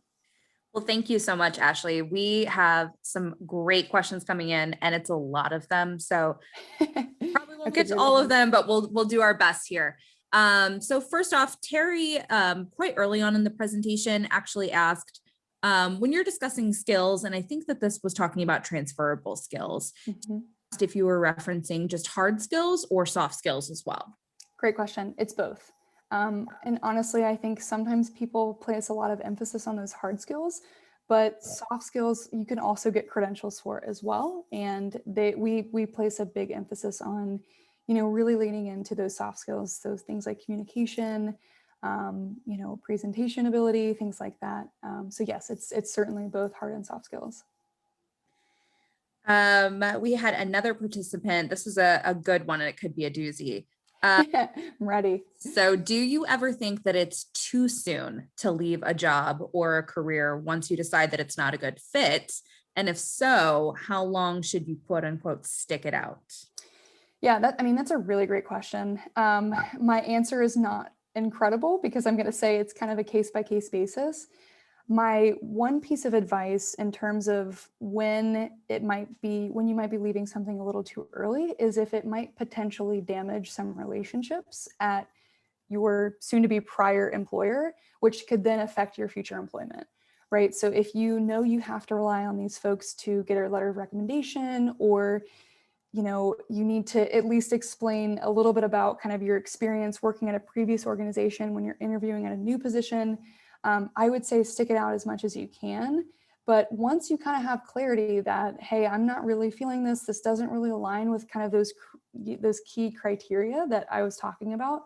Well, thank you so much, Ashley. We have some great questions coming in, and it's a lot of them. So probably won't get to all of them, but we'll do our best here. So first off, Terry, quite early on in the presentation, actually asked, when you're discussing skills, and I think that this was talking about transferable skills, if you were referencing just hard skills or soft skills as well.
Great question. It's both. And honestly, I think sometimes people place a lot of emphasis on those hard skills, but soft skills you can also get credentials for as well. And we place a big emphasis on, really leaning into those soft skills, those things like communication, presentation ability, things like that. So yes, it's certainly both hard and soft skills.
We had another participant. This was a good one, and it could be a doozy.
I'm ready.
So do you ever think that it's too soon to leave a job or a career once you decide that it's not a good fit? And if so, how long should you quote unquote stick it out?
Yeah, that's a really great question. My answer is not incredible because I'm going to say it's kind of a case by case basis. My one piece of advice in terms of when you might be leaving something a little too early is if it might potentially damage some relationships at your soon to be prior employer, which could then affect your future employment, right? So if you know you have to rely on these folks to get a letter of recommendation, or you need to at least explain a little bit about kind of your experience working at a previous organization when you're interviewing at a new position, I would say stick it out as much as you can. But once you kind of have clarity that, hey, I'm not really feeling this doesn't really align with kind of those key criteria that I was talking about,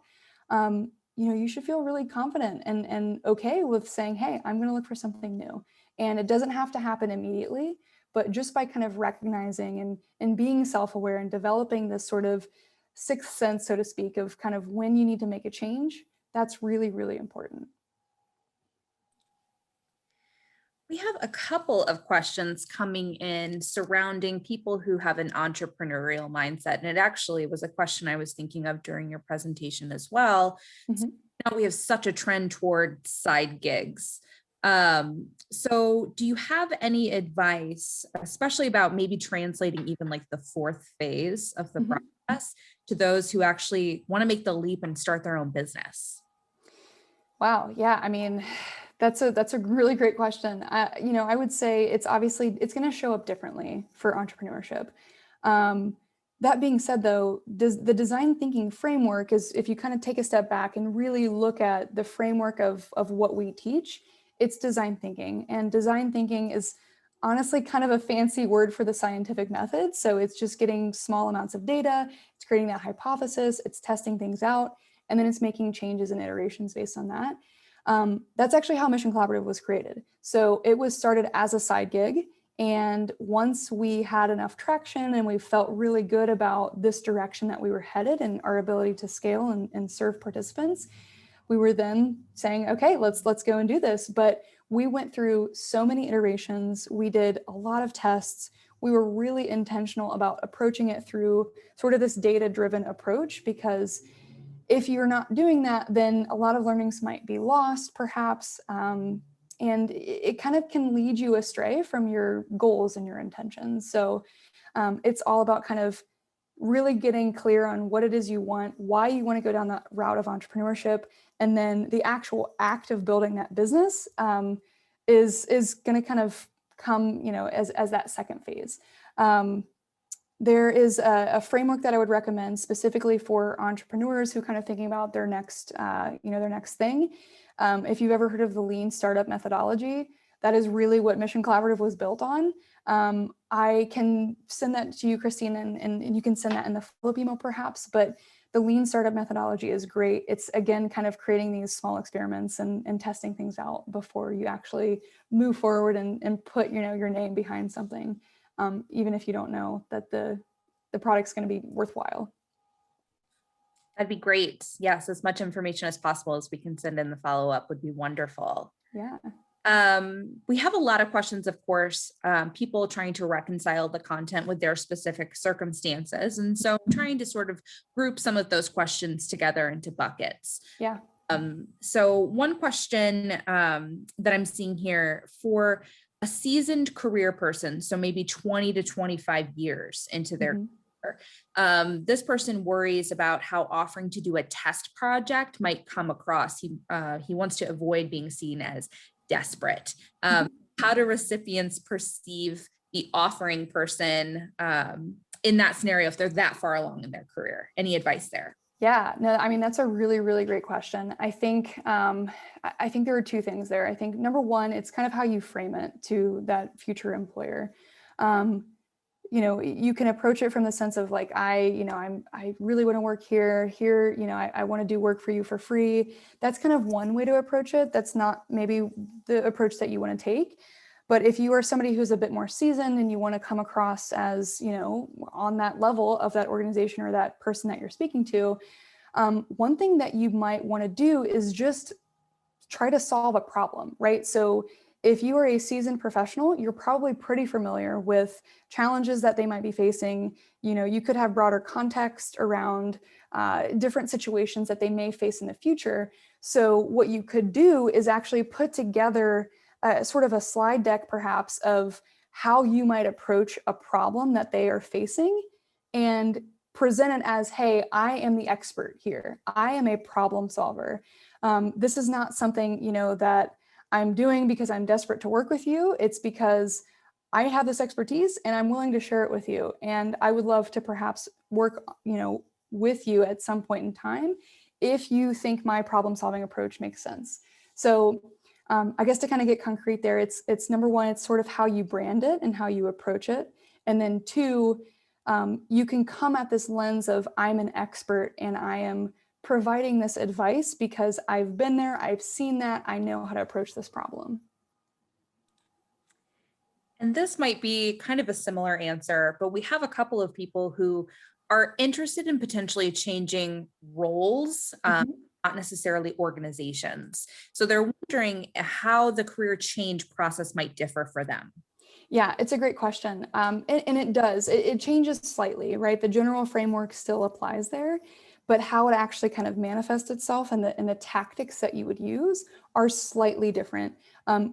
you should feel really confident and okay with saying, hey, I'm going to look for something new. And it doesn't have to happen immediately, but just by kind of recognizing and being self-aware and developing this sort of sixth sense, so to speak, of kind of when you need to make a change, that's really, really important.
We have a couple of questions coming in surrounding people who have an entrepreneurial mindset. And it actually was a question I was thinking of during your presentation as well.
Mm-hmm.
Now we have such a trend toward side gigs. So do you have any advice, especially about maybe translating even like the fourth phase of the process to those who actually want to make the leap and start their own business?
Wow. Yeah. That's a really great question. I would say it's going to show up differently for entrepreneurship. That being said, though, the design thinking framework is, if you kind of take a step back and really look at the framework of what we teach, it's design thinking. And design thinking is honestly kind of a fancy word for the scientific method. So it's just getting small amounts of data, it's creating that hypothesis, it's testing things out, and then it's making changes and iterations based on that. That's actually how Mission Collaborative was created. So it was started as a side gig. And once we had enough traction and we felt really good about this direction that we were headed and our ability to scale and serve participants, we were then saying, okay, let's go and do this. But we went through so many iterations. We did a lot of tests. We were really intentional about approaching it through sort of this data-driven approach, because if you're not doing that, then a lot of learnings might be lost, perhaps, and it kind of can lead you astray from your goals and your intentions. So it's all about kind of really getting clear on what it is you want, why you want to go down that route of entrepreneurship, and then the actual act of building that business is going to kind of come, as that second phase. There is a framework that I would recommend specifically for entrepreneurs who kind of thinking about their next thing. If you've ever heard of the lean startup methodology, that is really what Mission Collaborative was built on. I can send that to you, Christine, and you can send that in the follow-up email perhaps, but the lean startup methodology is great. It's, again, kind of creating these small experiments and testing things out before you actually move forward and put, your name behind something. Even if you don't know that the product's going to be worthwhile.
That'd be great. Yes, as much information as possible as we can send in the follow-up would be wonderful.
Yeah.
We have a lot of questions, of course, people trying to reconcile the content with their specific circumstances. And so I'm trying to sort of group some of those questions together into buckets.
Yeah.
So one question that I'm seeing here for a seasoned career person, so maybe 20 to 25 years into their career, this person worries about how offering to do a test project might come across. He wants to avoid being seen as desperate. How do recipients perceive the offering person in that scenario if they're that far along in their career? Any advice there?
Yeah, no, that's a really, really great question. I think there are two things there. I think number one, it's kind of how you frame it to that future employer. You can approach it from the sense of like, I really want to work here, I want to do work for you for free. That's kind of one way to approach it. That's not maybe the approach that you want to take. But if you are somebody who's a bit more seasoned and you want to come across as, on that level of that organization or that person that you're speaking to, one thing that you might want to do is just try to solve a problem, right? So if you are a seasoned professional, you're probably pretty familiar with challenges that they might be facing. You could have broader context around different situations that they may face in the future. So what you could do is actually put together sort of a slide deck, perhaps, of how you might approach a problem that they are facing and present it as, hey, I am the expert here. I am a problem solver. This is not something, that I'm doing because I'm desperate to work with you. It's because I have this expertise and I'm willing to share it with you. And I would love to perhaps work, with you at some point in time if you think my problem solving approach makes sense. So I guess to kind of get concrete there, it's number one, it's sort of how you brand it and how you approach it. And then two, you can come at this lens of I'm an expert and I am providing this advice because I've been there, I've seen that, I know how to approach this problem.
And this might be kind of a similar answer, but we have a couple of people who are interested in potentially changing roles, not necessarily organizations. So they're wondering how the career change process might differ for them.
Yeah, it's a great question. And it does. It changes slightly, right? The general framework still applies there, but how it actually kind of manifests itself and the tactics that you would use are slightly different.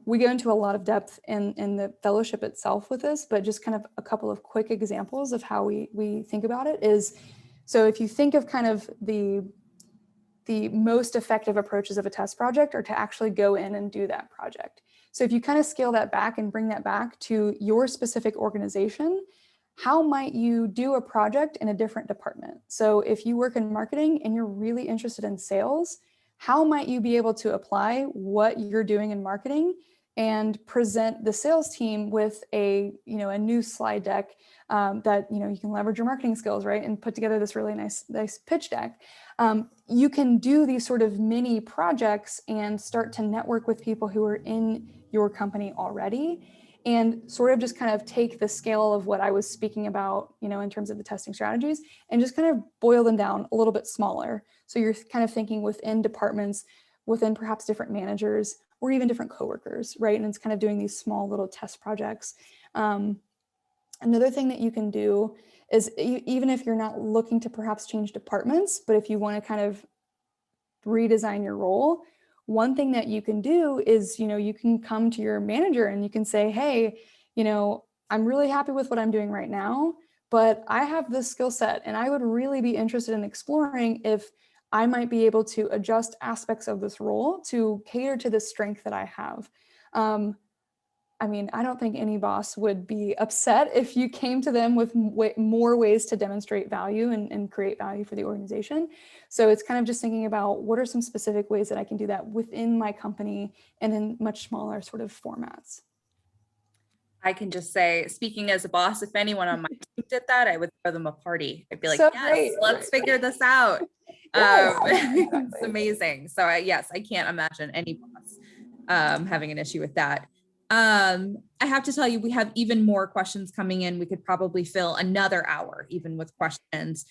We go into a lot of depth in the fellowship itself with this, but just kind of a couple of quick examples of how we think about it is, so if you think of kind of the most effective approaches of a test project are to actually go in and do that project. So if you kind of scale that back and bring that back to your specific organization, how might you do a project in a different department? So if you work in marketing and you're really interested in sales, how might you be able to apply what you're doing in marketing and present the sales team with a new slide deck that you can leverage your marketing skills, right, and put together this really nice pitch deck. You can do these sort of mini projects and start to network with people who are in your company already, and sort of just kind of take the scale of what I was speaking about, in terms of the testing strategies, and just kind of boil them down a little bit smaller. So you're kind of thinking within departments, within perhaps different managers, or even different coworkers, right? And it's kind of doing these small little test projects. Another thing that you can do is, even if you're not looking to perhaps change departments, but if you want to kind of redesign your role, one thing that you can do is, you can come to your manager and you can say, hey, I'm really happy with what I'm doing right now, but I have this skill set and I would really be interested in exploring if I might be able to adjust aspects of this role to cater to the strength that I have. I don't think any boss would be upset if you came to them with more ways to demonstrate value and create value for the organization. So it's kind of just thinking about what are some specific ways that I can do that within my company and in much smaller sort of formats.
I can just say, speaking as a boss, if anyone on my team did that, I would throw them a party. I'd be like,
So
yes,
great.
let's figure this out.
Yes,
It's amazing. So yes, I can't imagine any boss having an issue with that. I have to tell you, we have even more questions coming in. We could probably fill another hour even with questions.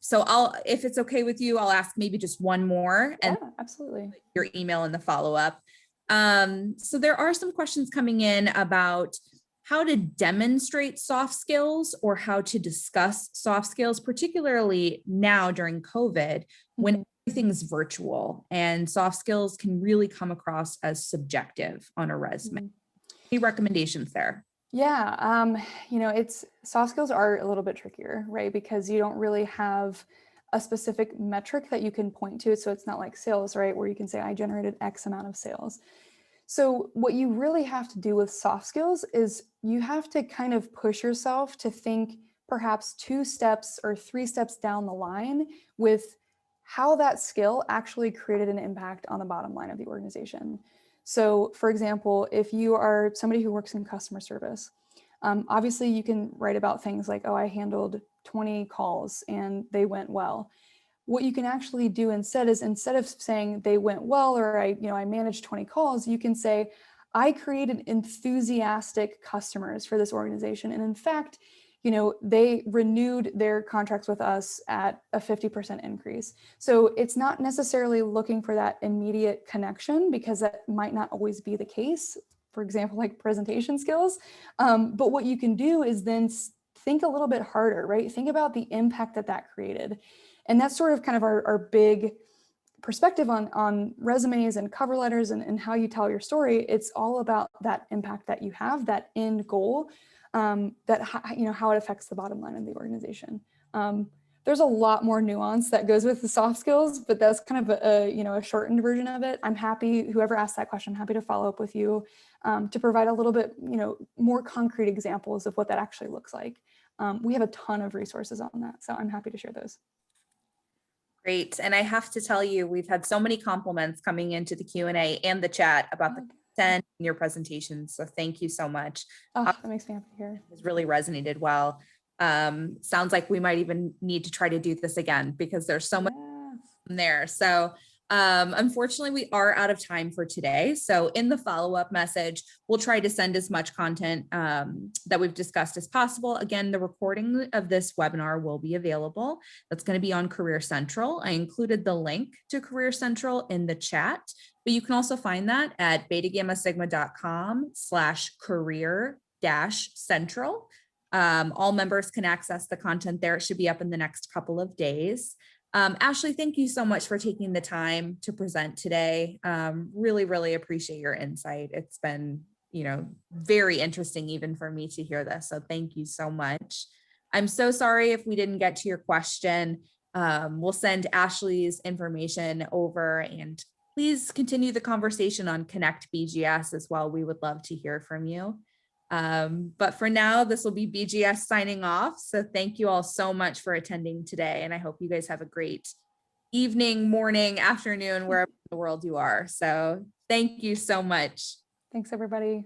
So if it's okay with you, I'll ask maybe just one more, and
absolutely,
your email in the follow-up. So there are some questions coming in about how to demonstrate soft skills or how to discuss soft skills, particularly now during COVID, when everything's virtual and soft skills can really come across as subjective on a resume. Any recommendations there?
Yeah, it's soft skills are a little bit trickier, right? Because you don't really have a specific metric that you can point to. So it's not like sales, right? Where you can say, I generated X amount of sales. So what you really have to do with soft skills is you have to kind of push yourself to think perhaps 2 steps or 3 steps down the line with how that skill actually created an impact on the bottom line of the organization. So for example, if you are somebody who works in customer service, obviously you can write about things like, oh, I handled 20 calls and they went well. What you can actually do instead is, instead of saying they went well, or I managed 20 calls, you can say, I created enthusiastic customers for this organization. And in fact, they renewed their contracts with us at a 50% increase. So it's not necessarily looking for that immediate connection, because that might not always be the case. For example, like presentation skills. But what you can do is then think a little bit harder, right? Think about the impact that created. And that's sort of kind of our big perspective on resumes and cover letters and how you tell your story. It's all about that impact that you have, that end goal, how it affects the bottom line of the organization. There's a lot more nuance that goes with the soft skills, but that's kind of a shortened version of it. I'm happy, whoever asked that question, I'm happy to follow up with you to provide a little bit, more concrete examples of what that actually looks like. We have a ton of resources on that, so I'm happy to share those.
Great. And I have to tell you, we've had so many compliments coming into the Q&A and the chat about the content in your presentation. So thank you so much.
Oh, that makes me happy to hear.
It has really resonated well. Sounds like we might even need to try to do this again, because there's so much there. So unfortunately, we are out of time for today. So in the follow-up message, we'll try to send as much content that we've discussed as possible. Again, the recording of this webinar will be available. That's going to be on Career Central. I included the link to Career Central in the chat, but you can also find that at betagammasigma.com/career-central. All members can access the content there. It should be up in the next couple of days. Ashley, thank you so much for taking the time to present today. Really, really appreciate your insight. It's been, very interesting even for me to hear this. So thank you so much. I'm so sorry if we didn't get to your question. We'll send Ashley's information over, and please continue the conversation on Connect BGS as well. We would love to hear from you. But for now, this will be BGS signing off. So thank you all so much for attending today. And I hope you guys have a great evening, morning, afternoon, wherever in the world you are. So thank you so much.
Thanks, everybody.